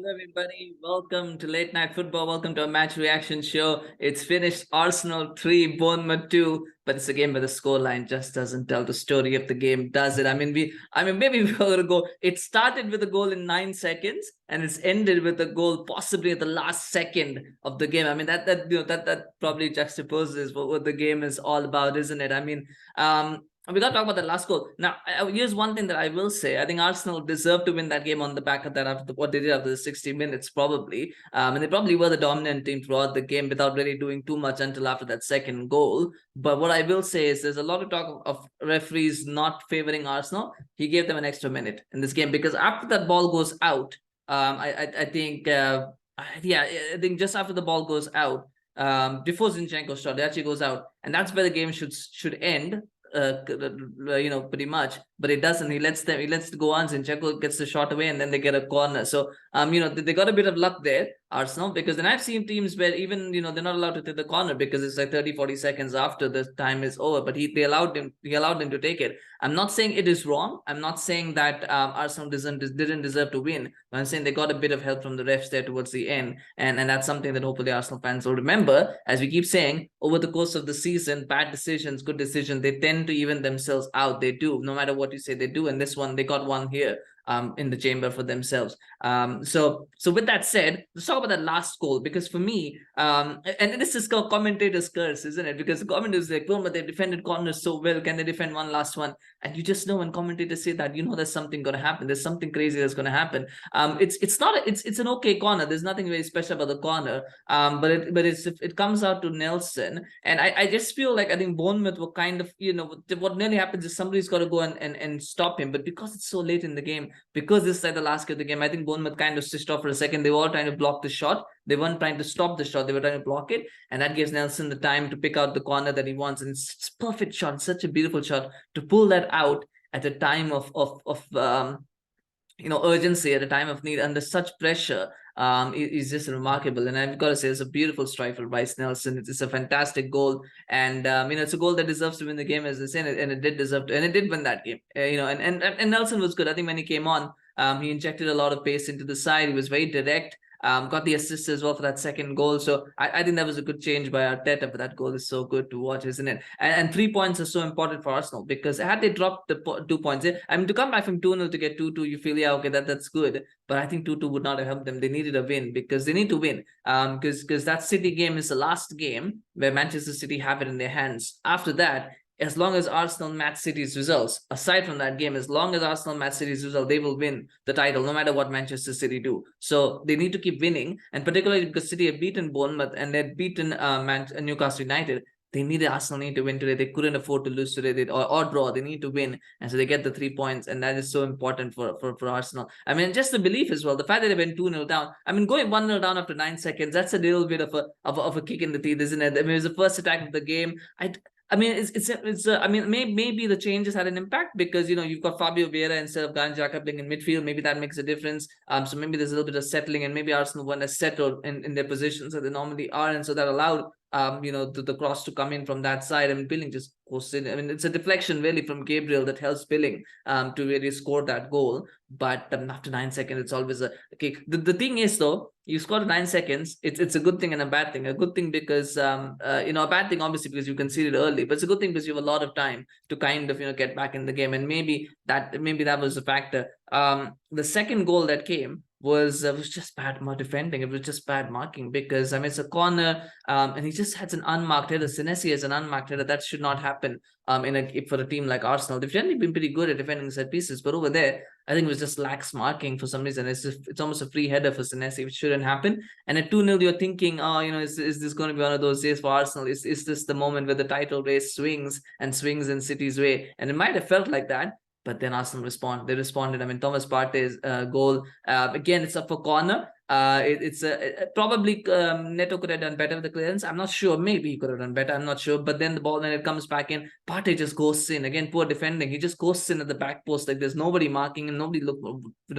Hello, everybody. Welcome to Late Night Football. Welcome to our match reaction show. It's finished Arsenal 3, Bournemouth 2, but it's a game where the scoreline just doesn't tell the story of the game, does it? Maybe we were going to go. It started with a goal in 9 seconds, and it's ended with a goal possibly at the last second of the game. That probably juxtaposes what the game is all about, isn't it? We got to talk about the last goal. Now, here's one thing that I will say. I think Arsenal deserved to win that game on the back of that after what they did after the 60 minutes, probably. And they probably were the dominant team throughout the game without really doing too much until after that second goal. But what I will say is there's a lot of talk of referees not favoring Arsenal. He gave them an extra minute in this game because after that ball goes out, I think just after the ball goes out, before Zinchenko's shot, it actually goes out, and that's where the game should end. Pretty much, but it doesn't. He lets it go on. Zinchenko gets the shot away, and then they get a corner. So, they got a bit of luck there, Arsenal, because then I've seen teams where even, they're not allowed to take the corner because it's like 30, 40 seconds after the time is over, but he allowed him to take it. I'm not saying it is wrong. I'm not saying that Arsenal didn't deserve to win. I'm saying they got a bit of help from the refs there towards the end, and that's something that hopefully Arsenal fans will remember. As we keep saying, over the course of the season, bad decisions, good decisions, they tend to even themselves out. They do, no matter what you say, they do. And this one, they got one here in the chamber for themselves. So with that said, let's talk about that last goal, because for me, and this is called commentator's curse, isn't it? Because the commentators like, well, but they've defended corners so well. Can they defend one last one? And you just know when commentators say that, there's something going to happen. There's something crazy that's going to happen. It's an okay corner. There's nothing very special about the corner. But it comes out to Nelson, and I just feel like I think Bournemouth were kind of, what nearly happens is somebody's got to go and stop him. But because it's so late in the game, because this is like the last kick of the game, I think Bournemouth kind of switched off for a second. They were all trying to block the shot. They weren't trying to stop the shot. They were trying to block it. And that gives Nelson the time to pick out the corner that he wants. And it's a perfect shot. It's such a beautiful shot to pull that out at a time of urgency, at a time of need, under such pressure. Is just remarkable. And I've got to say, it's a beautiful strike for Reiss Nelson. It's a fantastic goal. And, it's a goal that deserves to win the game, as I said, and it did deserve to, and it did win that game. And Nelson was good. I think when he came on, he injected a lot of pace into the side. He was very direct. Got the assist as well for that second goal. So I think that was a good change by Arteta, but that goal is so good to watch, isn't it? And 3 points are so important for Arsenal, because had they dropped the 2 points, to come back from 2-0 to get 2-2, you feel, yeah, okay, that's good. But I think 2-2 would not have helped them. They needed a win, because they need to win. Because that City game is the last game where Manchester City have it in their hands. After that, as long as Arsenal match City's results, aside from that game, as long as Arsenal match City's result, they will win the title, no matter what Manchester City do. So they need to keep winning, and particularly because City have beaten Bournemouth and they'd beaten Newcastle United. Arsenal need to win today. They couldn't afford to lose today, or draw. They need to win, and so they get the 3 points, and that is so important for Arsenal. Just the belief as well. The fact that they went 2-0 down. Going 1-0 down after 9 seconds. That's a little bit of a kick in the teeth, isn't it? It was the first attack of the game. Maybe the changes had an impact, because you've got Fabio Vieira instead of Xhaka playing in midfield. Maybe that makes a difference. So maybe there's a little bit of settling, and maybe Arsenal weren't as settled in their positions that they normally are, and so that allowed the cross to come in from that side, and Billing just goes in. It's a deflection really from Gabriel that helps Billing to really score that goal. But after 9 seconds, it's always a kick. The thing is, though, you scored 9 seconds. It's a good thing and a bad thing. A good thing because a bad thing obviously because you conceded early, but it's a good thing because you have a lot of time to kind of get back in the game, and maybe that was a factor. The second goal that came was just bad defending. It was just bad marking, because it's a corner, and he just has an unmarked header. Senesi has an unmarked header. That should not happen for a team like Arsenal. They've generally been pretty good at defending set pieces, but over there, I think it was just lax marking for some reason. It's almost a free header for Senesi, which shouldn't happen. And at 2-0, you're thinking, is this going to be one of those days for Arsenal? Is this the moment where the title race swings in City's way? And it might have felt like that. But then Arsenal responded. Thomas Partey's goal, again, it's up for corner. Probably Neto could have done better with the clearance. I'm not sure. Maybe he could have done better. I'm not sure. But then the ball, when it comes back in, Partey just goes in. Again, poor defending. He just goes in at the back post. Like, there's nobody marking him, nobody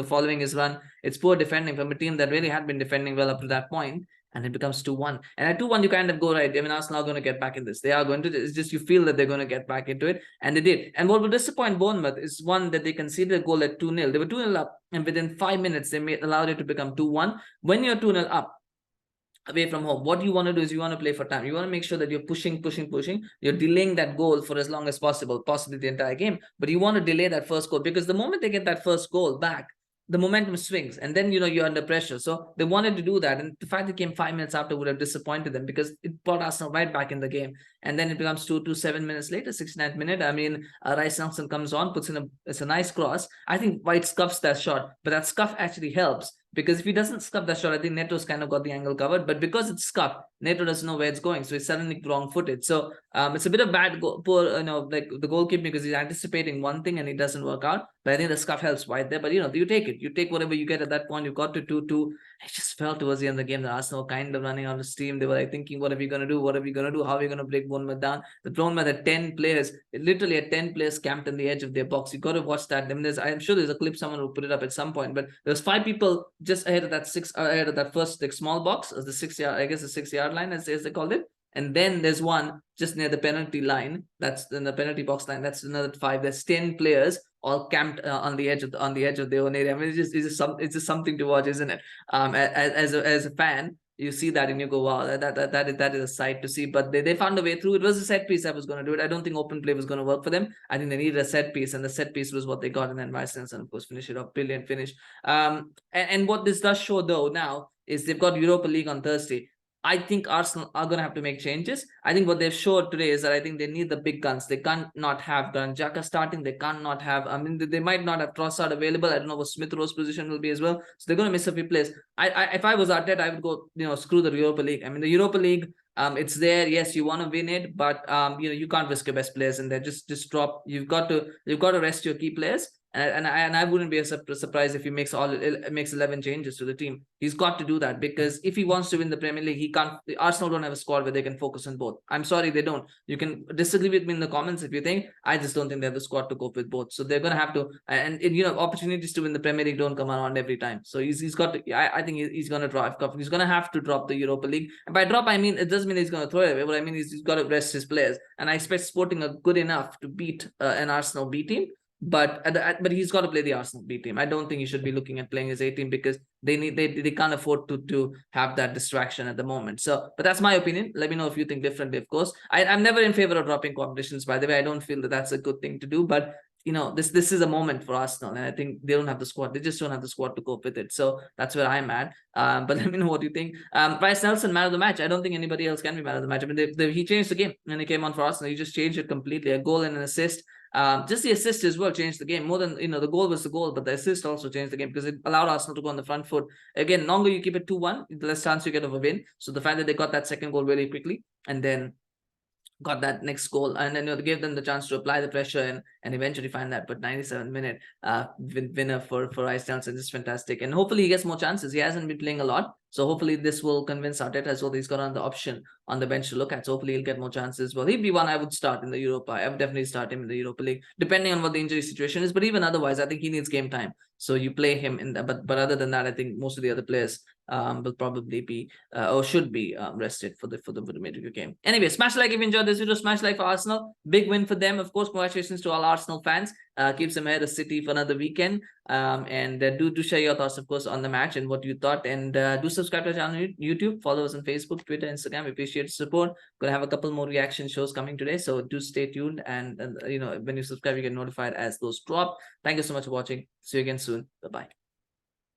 following his run. It's poor defending from a team that really had been defending well up to that point. and it becomes 2-1. And at 2-1, you kind of go, right, I mean, Arsenal are going to get back in this. They are going to. It's just you feel that they're going to get back into it, and they did. And what will disappoint Bournemouth is one that they conceded a goal at 2-0. They were 2-0 up, and within 5 minutes, they allowed it to become 2-1. When you're 2-0 up, away from home, what you want to do is you want to play for time. You want to make sure that you're pushing. You're delaying that goal for as long as possible, possibly the entire game. But you want to delay that first goal, because the moment they get that first goal back, the momentum swings, and then you're under pressure. So they wanted to do that, and the fact it came 5 minutes after would have disappointed them, because it brought Arsenal right back in the game. And then it becomes 2-2 7 minutes later, 69th minute. I mean, Reiss Nelson comes on, puts in it's a nice cross. I think White scuffs that shot, but that scuff actually helps, because if he doesn't scuff that shot, I think Neto's kind of got the angle covered. But because it's scuffed, Neto doesn't know where it's going, so he's suddenly wrong-footed. So it's a bit of bad, poor, like the goalkeeping, because he's anticipating one thing and it doesn't work out. But I think the scuff helps White there. But you take it. You take whatever you get at that point. You got to 2-2. I just felt towards the end of the game that Arsenal kind of running out of steam. They were like thinking, what are we going to do? What are we going to do? How are we going to break Bournemouth down? The Bournemouth had 10 players, literally had 10 players camped on the edge of their box. You got to watch that. I mean, I'm sure there's a clip, someone will put it up at some point, but there's 5 people just ahead of that first small box, the 6 yard, I guess the 6 yard line, as they called it. And then there's one just near the penalty line. That's in the penalty box line. That's another 5. There's 10 players all camped on the edge of their own area. I mean, it's just something to watch, isn't it? As a fan, you see that and you go, wow, that is a sight to see. But they found a way through. It was a set piece that was going to do it. I don't think open play was going to work for them. I think they needed a set piece, and the set piece was what they got. And then Reiss Nelson, of course, finish it off. Brilliant finish. And what this does show, though, now is they've got Europa League on Thursday. I think Arsenal are going to have to make changes. I think what they've showed today is that I think they need the big guns. They can't not have Xhaka starting. They can't not have, I mean, they might not have Trossard available. I don't know what Smith Rowe's position will be as well. So they're going to miss a few players. If I was Arteta, I would go, screw the Europa League. I mean, the Europa League, it's there. Yes, you want to win it, but you can't risk your best players in there. Just drop. You've got to rest your key players. And I wouldn't be surprised if he makes 11 changes to the team. He's got to do that, because if he wants to win the Premier League, he can't. Arsenal don't have a squad where they can focus on both. I'm sorry, they don't. You can disagree with me in the comments if you think. I just don't think they have the squad to cope with both. So they're going to have to. And opportunities to win the Premier League don't come around every time. So he's got to. I think he's going to drop. He's going to have to drop the Europa League. And by drop, I mean it doesn't mean he's going to throw it away. But I mean he's got to rest his players. And I expect Sporting are good enough to beat an Arsenal B team. But he's got to play the Arsenal B team. I don't think he should be looking at playing his A team, because they can't afford to have that distraction at the moment. So, but that's my opinion. Let me know if you think differently. Of course, I'm never in favor of dropping competitions. By the way, I don't feel that that's a good thing to do. But this is a moment for Arsenal, and I think they don't have the squad. They just don't have the squad to cope with it. So that's where I'm at. But let me know what you think. Reiss Nelson, man of the match. I don't think anybody else can be man of the match. I mean, he changed the game when he came on for Arsenal. He just changed it completely. A goal and an assist. Just the assist as well changed the game more than the goal was the goal, but the assist also changed the game, because it allowed Arsenal to go on the front foot. Again, longer you keep it 2-1, the less chance you get of a win. So the fact that they got that second goal really quickly and then got that next goal, and then they gave them the chance to apply the pressure and eventually find that. But 97th minute winner for Reiss Nelson is fantastic, and hopefully he gets more chances. He hasn't been playing a lot, so hopefully this will convince Arteta as well that he's got on the option on the bench to look at. So hopefully he'll get more chances. Well, he'd be one I would start in the Europa. I would definitely start him in the Europa League, depending on what the injury situation is. But even otherwise, I think he needs game time. So you play him in that. But other than that, I think most of the other players will probably be or should be rested for the remainder game. Anyway, smash like if you enjoyed this video. Smash like for Arsenal. Big win for them. Of course, congratulations to all Arsenal fans. Keeps them ahead of City for another weekend. And do share your thoughts, of course, on the match and what you thought. And do subscribe to our channel on YouTube. Follow us on Facebook, Twitter, Instagram. We appreciate the support. Gonna have a couple more reaction shows coming today, so do stay tuned. And when you subscribe, you get notified as those drop. Thank you so much for watching. See you again soon. Bye bye.